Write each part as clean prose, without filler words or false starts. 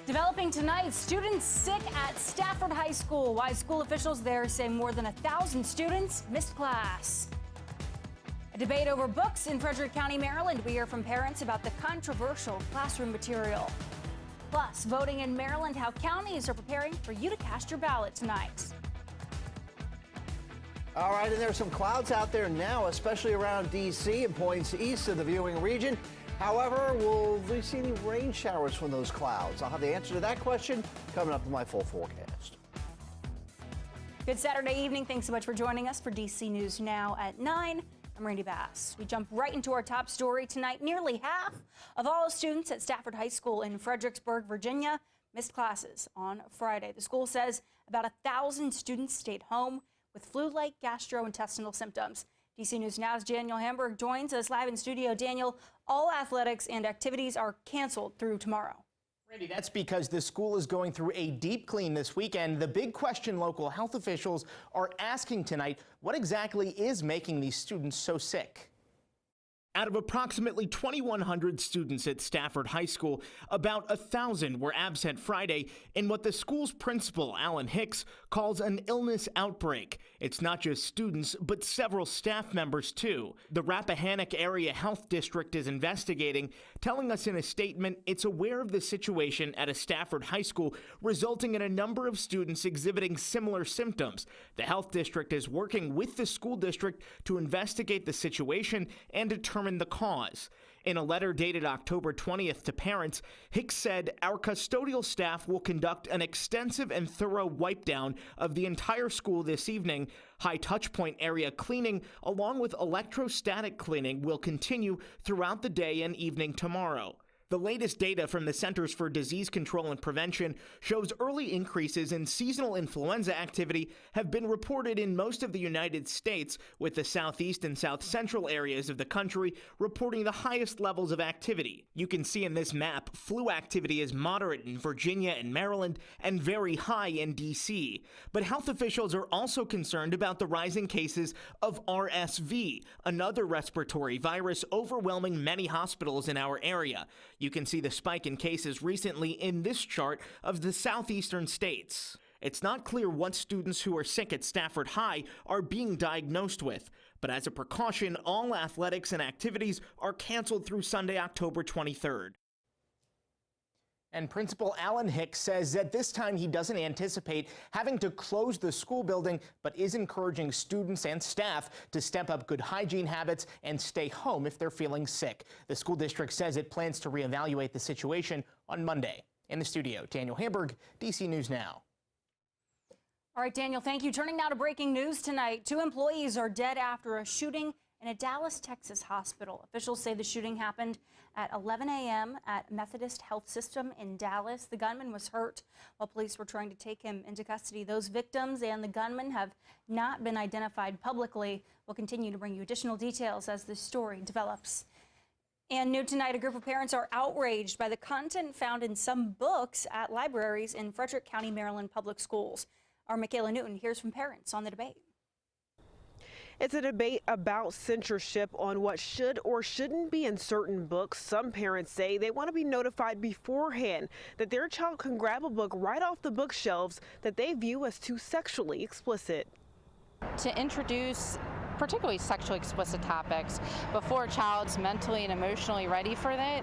Developing tonight, students sick at Stafford High School. Why school officials there say more than 1,000 students missed class. A debate over books in Frederick County, Maryland. We hear from parents about the controversial classroom material. Plus, voting in Maryland, how counties are preparing for you to cast your ballot tonight. All right, and there's some clouds out there now, especially around D.C. and points east of the viewing region. However, will we see any rain showers from those clouds? I'll have the answer to that question coming up in my full forecast. Good Saturday evening. Thanks so much for joining us for DC News Now at 9. I'm Randy Bass. We jump right into our top story tonight. Nearly half of all students at Stafford High School in Fredericksburg, Virginia, missed classes on Friday. The school says about 1,000 students stayed home with flu-like gastrointestinal symptoms. DC News Now's Daniel Hamburg joins us live in studio. Daniel, all athletics and activities are canceled through tomorrow. Randy, that's because the school is going through a deep clean this weekend. The big question local health officials are asking tonight, what exactly is making these students so sick? Out of approximately 2,100 students at Stafford High School, about 1,000 were absent Friday in what the school's principal, Alan Hicks, calls an illness outbreak. It's not just students, but several staff members, too. The Rappahannock Area Health District is investigating, telling us in a statement it's aware of the situation at a Stafford High School, resulting in a number of students exhibiting similar symptoms. The health district is working with the school district to investigate the situation and determine the cause. In a letter dated October 20th to parents, Hicks said, "Our custodial staff will conduct an extensive and thorough wipe down of the entire school this evening. High touch point area cleaning along with electrostatic cleaning will continue throughout the day and evening tomorrow." The latest data from the Centers for Disease Control and Prevention shows early increases in seasonal influenza activity have been reported in most of the United States, with the southeast and south central areas of the country reporting the highest levels of activity. You can see in this map, flu activity is moderate in Virginia and Maryland and very high in D.C. But health officials are also concerned about the rising cases of RSV, another respiratory virus overwhelming many hospitals in our area. You can see the spike in cases recently in this chart of the southeastern states. It's not clear what students who are sick at Stafford High are being diagnosed with, but as a precaution, all athletics and activities are canceled through Sunday, October 23rd. And Principal Alan Hicks says that this time he doesn't anticipate having to close the school building, but is encouraging students and staff to step up good hygiene habits and stay home if they're feeling sick. The school district says it plans to reevaluate the situation on Monday. In the studio, Daniel Hamburg, DC News Now. All right, Daniel, thank you. Turning now to breaking news tonight. 2 employees are dead after a shooting in a Dallas, Texas hospital. Officials say the shooting happened at 11 a.m. at Methodist Health System in Dallas. The gunman was hurt while police were trying to take him into custody. Those victims and the gunman have not been identified publicly. We'll continue to bring you additional details as this story develops. And new tonight, a group of parents are outraged by the content found in some books at libraries in Frederick County, Maryland public schools. Our Michaela Newton hears from parents on the debate. It's a debate about censorship on what should or shouldn't be in certain books. Some parents say they want to be notified beforehand that their child can grab a book right off the bookshelves that they view as too sexually explicit. To introduce particularly sexually explicit topics before a child's mentally and emotionally ready for that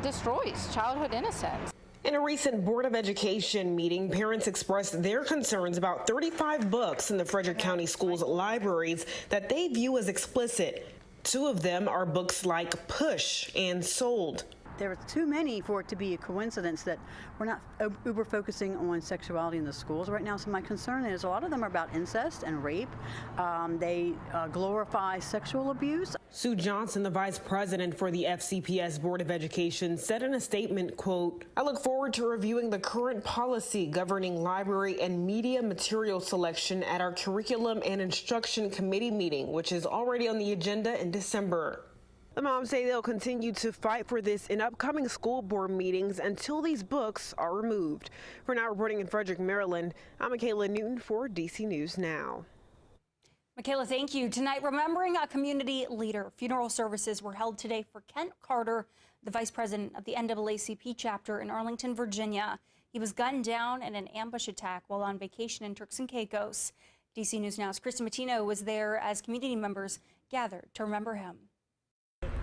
destroys childhood innocence. In a recent Board of Education meeting, parents expressed their concerns about 35 books in the Frederick County Schools libraries that they view as explicit. 2 of them are books like Push and Sold. There are too many for it to be a coincidence that we're not uber focusing on sexuality in the schools right now. So my concern is a lot of them are about incest and rape. They glorify sexual abuse. Sue Johnson, the vice president for the FCPS Board of Education, said in a statement, quote, "I look forward to reviewing the current policy governing library and media material selection at our Curriculum and Instruction Committee meeting, which is already on the agenda in December." The moms say they'll continue to fight for this in upcoming school board meetings until these books are removed. For now, reporting in Frederick, Maryland, I'm Michaela Newton for DC News Now. Michaela, thank you. Tonight, remembering a community leader. Funeral services were held today for Kent Carter, the vice president of the NAACP chapter in Arlington, Virginia. He was gunned down in an ambush attack while on vacation in Turks and Caicos. DC News Now's Krista Matino was there as community members gathered to remember him.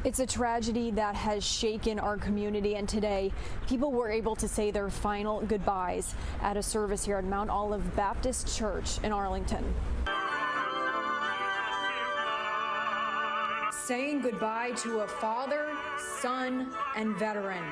It's a tragedy that has shaken our community, and today people were able to say their final goodbyes at a service here at Mount Olive Baptist Church in Arlington. Saying goodbye to a father, son, and veteran.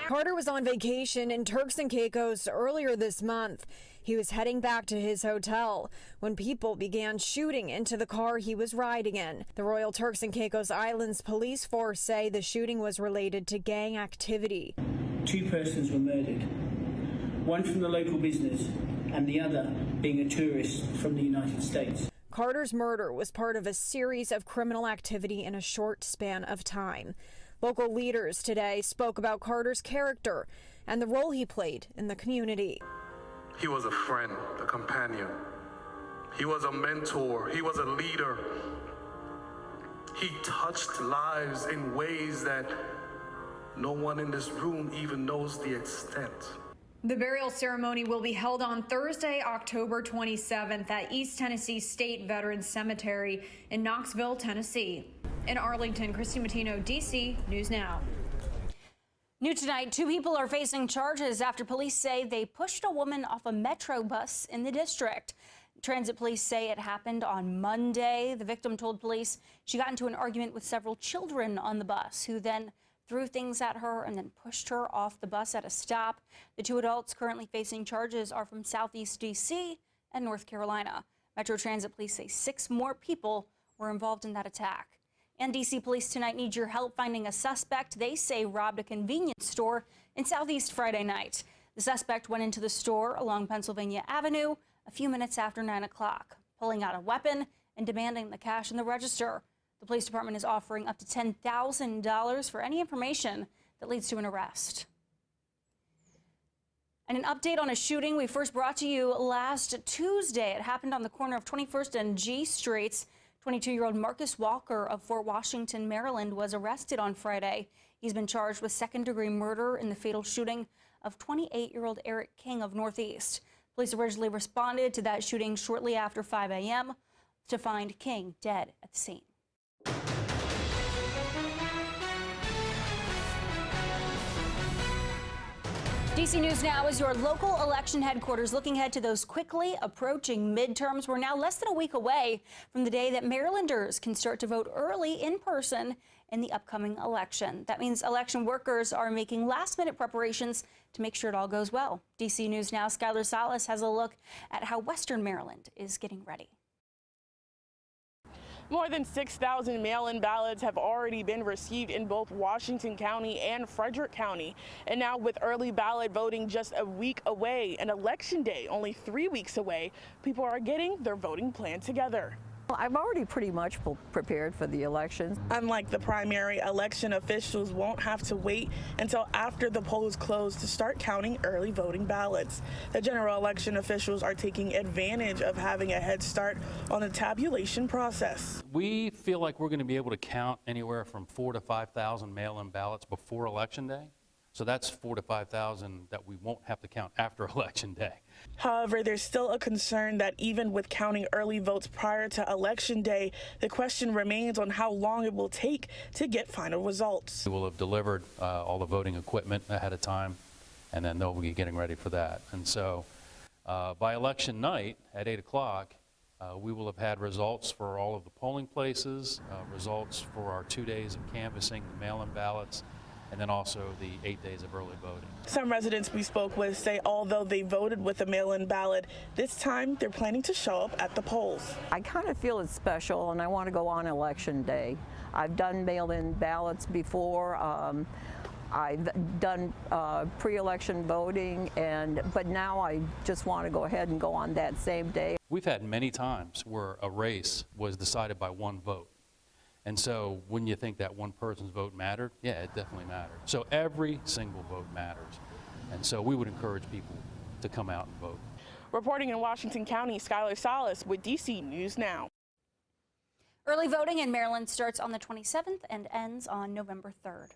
Carter was on vacation in Turks and Caicos earlier this month. He was heading back to his hotel when people began shooting into the car he was riding in. The Royal Turks and Caicos Islands police force say the shooting was related to gang activity. 2 persons were murdered, one from the local business and the other being a tourist from the United States. Carter's murder was part of a series of criminal activity in a short span of time. Local leaders today spoke about Carter's character and the role he played in the community. He was a friend, a companion. He was a mentor. He was a leader. He touched lives in ways that no one in this room even knows the extent. The burial ceremony will be held on Thursday, October 27th at East Tennessee State Veterans Cemetery in Knoxville, Tennessee. In Arlington, Krista Matino, DC News Now. New tonight, 2 people are facing charges after police say they pushed a woman off a metro bus in the district. Transit police say it happened on Monday. The victim told police she got into an argument with several children on the bus, who then threw things at her and then pushed her off the bus at a stop. The 2 adults currently facing charges are from Southeast DC and North Carolina. Metro Transit police say 6 more people were involved in that attack. And DC police tonight need your help finding a suspect they say robbed a convenience store in Southeast Friday night. The suspect went into the store along Pennsylvania Avenue a few minutes after 9 o'clock, pulling out a weapon and demanding the cash in the register. The police department is offering up to $10,000 for any information that leads to an arrest. And an update on a shooting we first brought to you last Tuesday. It happened on the corner of 21st and G Streets. 22-year-old Marcus Walker of Fort Washington, Maryland, was arrested on Friday. He's been charged with second-degree murder in the fatal shooting of 28-year-old Eric King of Northeast. Police originally responded to that shooting shortly after 5 a.m. to find King dead at the scene. DC News Now is your local election headquarters, looking ahead to those quickly approaching midterms. We're now less than a week away from the day that Marylanders can start to vote early in person in the upcoming election. That means election workers are making last-minute preparations to make sure it all goes well. DC News Now, Skylar Salas has a look at how Western Maryland is getting ready. More than 6,000 mail-in ballots have already been received in both Washington County and Frederick County. And now, with early ballot voting just a week away and Election Day only 3 weeks away, people are getting their voting plan together. I'm already pretty much prepared for the elections. Unlike the primary, election officials won't have to wait until after the polls close to start counting early voting ballots. The general election officials are taking advantage of having a head start on the tabulation process. We feel like we're going to be able to count anywhere from 4,000 to 5,000 mail-in ballots before Election Day. So that's 4,000 to 5,000 that we won't have to count after Election Day. However, there's still a concern that even with counting early votes prior to Election Day, the question remains on how long it will take to get final results. We will have delivered all the voting equipment ahead of time, and then they'll be getting ready for that. And so by election night at 8 o'clock, we will have had results for all of the polling places, results for our 2 days of canvassing the mail-in ballots, and then also the 8 days of early voting. Some residents we spoke with say although they voted with a mail-in ballot, this time they're planning to show up at the polls. I kind of feel it's special, and I want to go on Election Day. I've done mail-in ballots before. I've done pre-election voting, but now I just want to go ahead and go on that same day. We've had many times where a race was decided by one vote. And so when you think that one person's vote mattered, yeah, it definitely mattered. So every single vote matters. And so we would encourage people to come out and vote. Reporting in Washington County, Skylar Salas with DC News Now. Early voting in Maryland starts on the 27th and ends on November 3rd.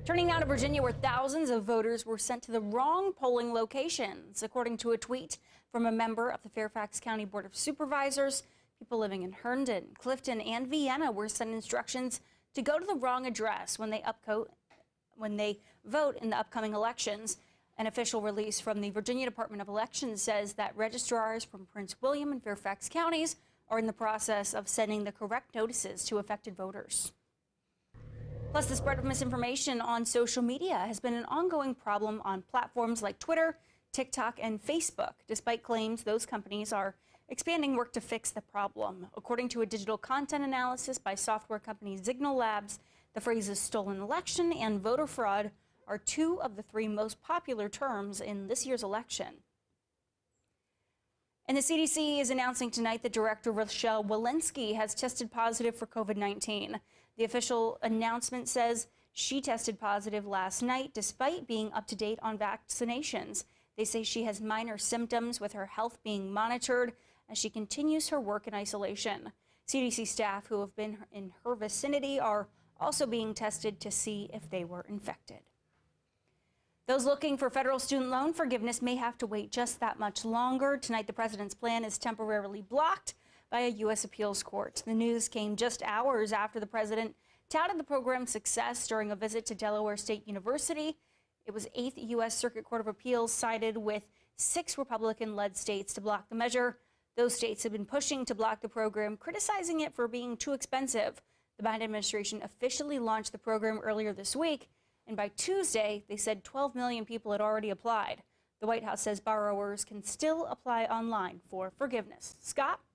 Turning now to Virginia, where thousands of voters were sent to the wrong polling locations. According to a tweet from a member of the Fairfax County Board of Supervisors, people living in Herndon, Clifton, and Vienna were sent instructions to go to the wrong address when they vote in the upcoming elections. An official release from the Virginia Department of Elections says that registrars from Prince William and Fairfax counties are in the process of sending the correct notices to affected voters. Plus, the spread of misinformation on social media has been an ongoing problem on platforms like Twitter, TikTok, and Facebook, despite claims those companies are expanding work to fix the problem. According to a digital content analysis by software company Signal Labs, the phrases stolen election and voter fraud are two of the three most popular terms in this year's election. And the CDC is announcing tonight that Director Rochelle Walensky has tested positive for COVID-19. The official announcement says she tested positive last night despite being up to date on vaccinations. They say she has minor symptoms, with her health being monitored as she continues her work in isolation. CDC staff who have been in her vicinity are also being tested to see if they were infected. Those looking for federal student loan forgiveness may have to wait just that much longer. Tonight, the president's plan is temporarily blocked by a U.S. appeals court. The news came just hours after the president touted the program's success during a visit to Delaware State University. It was 8th U.S. Circuit Court of Appeals sided with 6 Republican-led states to block the measure. Those states have been pushing to block the program, criticizing it for being too expensive. The Biden administration officially launched the program earlier this week, and by Tuesday, they said 12 million people had already applied. The White House says borrowers can still apply online for forgiveness. Scott?